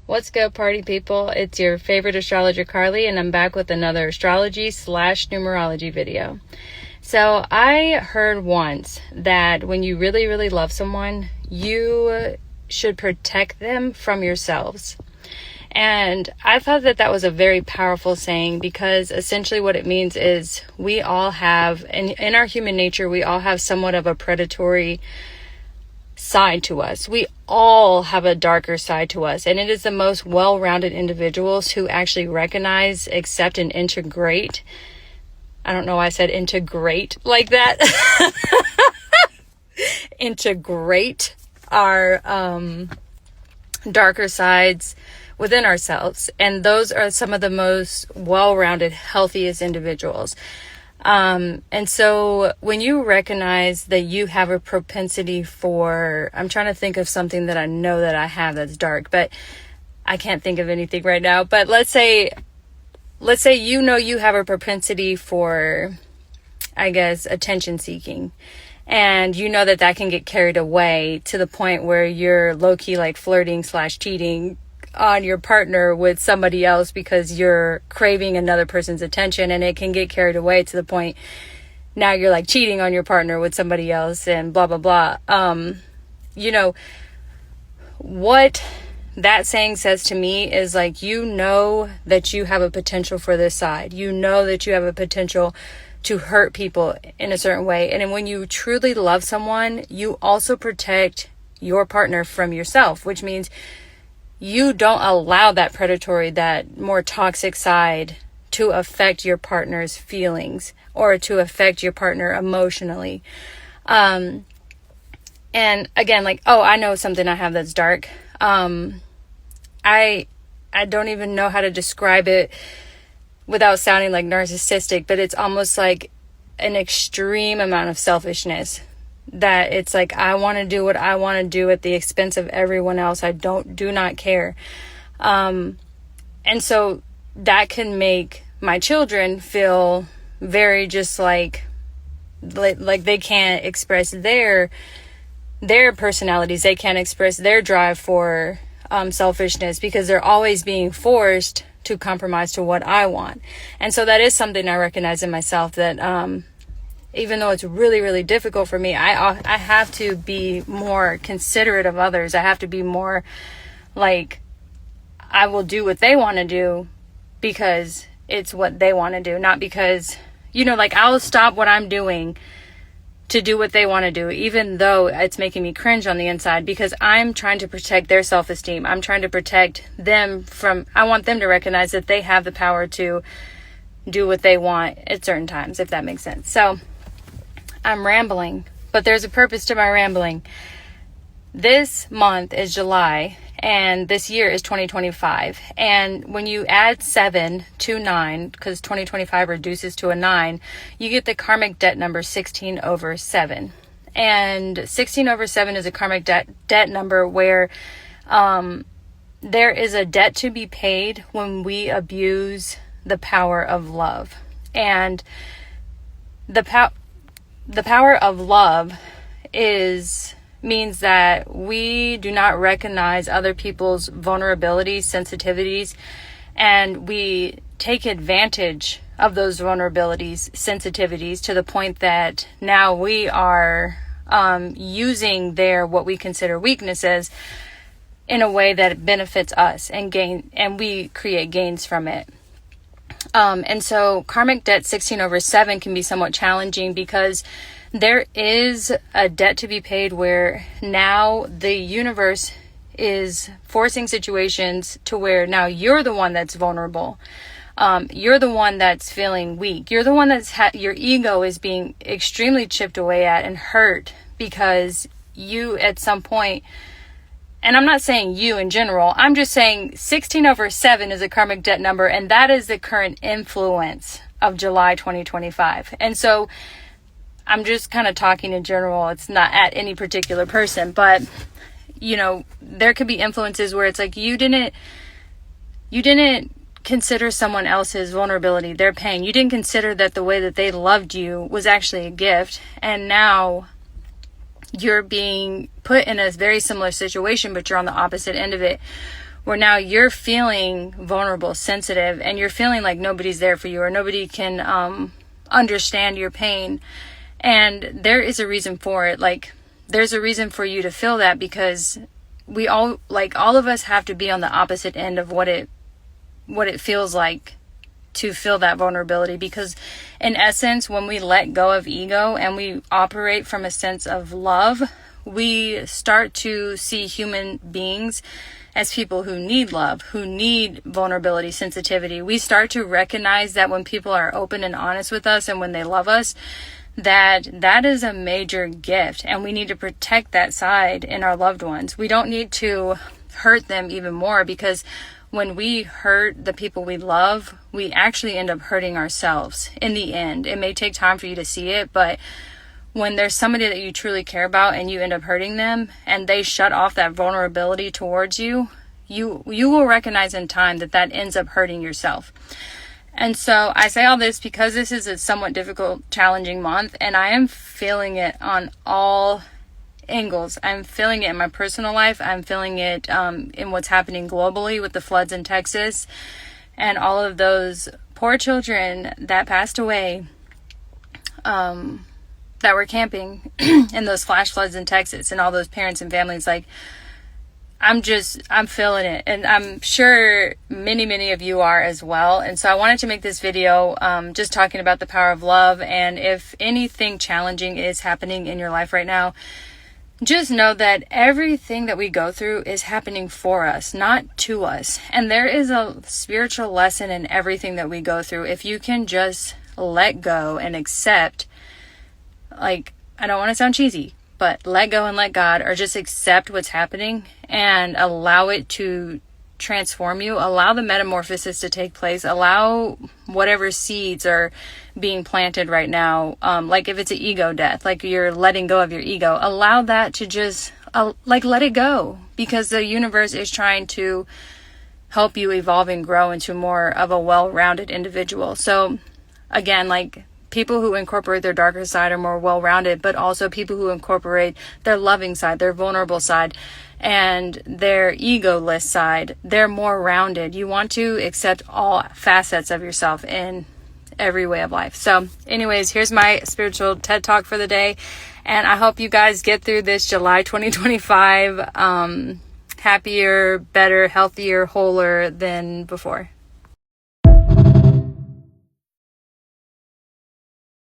What's good, party people? It's your favorite astrologer, Carly, and I'm back with another astrology/numerology video. So I heard once that when you really, really love someone, you should protect them from yourselves. And I thought that that was a very powerful saying, because essentially what it means is we all have, in our human nature, we all have somewhat of a predatory side to us. We all have a darker side to us, and it is the most well-rounded individuals who actually recognize, accept, and integrate. I don't know why I said integrate like that. Integrate our darker sides within ourselves, and those are some of the most well-rounded, healthiest individuals. And so when you recognize that you have a propensity for, I'm trying to think of something that I know that I have that's dark, but I can't think of anything right now. But let's say you know you have a propensity for, I guess, attention seeking. And you know that that can get carried away to the point where you're low-key like flirting/cheating on your partner with somebody else because you're craving another person's attention, and it can get carried away to the point now you're like cheating on your partner with somebody else and blah blah blah. You know what that saying says to me is, like, you know that you have a potential for this side. You know that you have a potential to hurt people in a certain way. And when you truly love someone, you also protect your partner from yourself, which means you don't allow that predatory, that more toxic side to affect your partner's feelings or to affect your partner emotionally. And again, like, I know something I have that's dark. I don't even know how to describe it without sounding like narcissistic, but it's almost like an extreme amount of selfishness. That it's like, I want to do what I want to do at the expense of everyone else. I do not care. And so that can make my children feel very just like they can't express their personalities. They can't express their drive for selfishness, because they're always being forced to compromise to what I want. And so that is something I recognize in myself, that even though it's really, really difficult for me, I have to be more considerate of others. I have to be more like, I will do what they want to do because it's what they want to do, not because, like, I'll stop what I'm doing to do what they want to do, even though it's making me cringe on the inside, because I'm trying to protect their self-esteem. I'm trying to protect them from, I want them to recognize that they have the power to do what they want at certain times, if that makes sense. So I'm rambling, but there's a purpose to my rambling. This month is July, and this year is 2025. And when you add 7 to 9, because 2025 reduces to a 9, you get the karmic debt number 16 over 7. And 16 over 7 is a karmic debt number where there is a debt to be paid when we abuse the power of love. And the power of love means that we do not recognize other people's vulnerabilities, sensitivities, and we take advantage of those vulnerabilities, sensitivities, to the point that now we are using their what we consider weaknesses in a way that benefits us and we create gains from it. And so karmic debt 16 over 7 can be somewhat challenging, because there is a debt to be paid where now the universe is forcing situations to where now you're the one that's vulnerable. You're the one that's feeling weak. You're the one your ego is being extremely chipped away at and hurt, because you at some point, and I'm not saying you in general, I'm just saying 16 over 7 is a karmic debt number, and that is the current influence of July 2025. And so I'm just kind of talking in general. It's not at any particular person, but there could be influences where it's like you didn't consider someone else's vulnerability, their pain. You didn't consider that the way that they loved you was actually a gift, and now you're being put in a very similar situation, but you're on the opposite end of it, where now you're feeling vulnerable, sensitive, and you're feeling like nobody's there for you or nobody can understand your pain. And there is a reason for it. Like, there's a reason for you to feel that, because we all, like, all of us have to be on the opposite end of what it feels like to feel that vulnerability. Because in essence, when we let go of ego and we operate from a sense of love, we start to see human beings as people who need love, who need vulnerability, sensitivity. We start to recognize that when people are open and honest with us and when they love us, that is a major gift, and we need to protect that side in our loved ones. We don't need to hurt them even more, because when we hurt the people we love, we actually end up hurting ourselves in the end. It may take time for you to see it, but when there's somebody that you truly care about and you end up hurting them and they shut off that vulnerability towards you, you will recognize in time that ends up hurting yourself. And so I say all this because this is a somewhat difficult, challenging month, and I am feeling it on all angles. I'm feeling it in my personal life. I'm feeling it in what's happening globally with the floods in Texas and all of those poor children that passed away that were camping in those flash floods in Texas, and all those parents and families. Like, I'm feeling it, and I'm sure many of you are as well. And so I wanted to make this video just talking about the power of love. And if anything challenging is happening in your life right now, just know that everything that we go through is happening for us, not to us. And there is a spiritual lesson in everything that we go through. If you can just let go and accept, like, I don't want to sound cheesy, but let go and let God, or just accept what's happening and allow it to transform you. Allow the metamorphosis to take place. Allow whatever seeds are being planted right now. Like if it's an ego death, like you're letting go of your ego, allow that to just let it go, because the universe is trying to help you evolve and grow into more of a well-rounded individual. So again, like, people who incorporate their darker side are more well-rounded, but also people who incorporate their loving side, their vulnerable side, and their egoless side, they're more rounded. You want to accept all facets of yourself in every way of life. So anyways, here's my spiritual TED Talk for the day, and I hope you guys get through this July 2025 happier, better, healthier, wholer than before.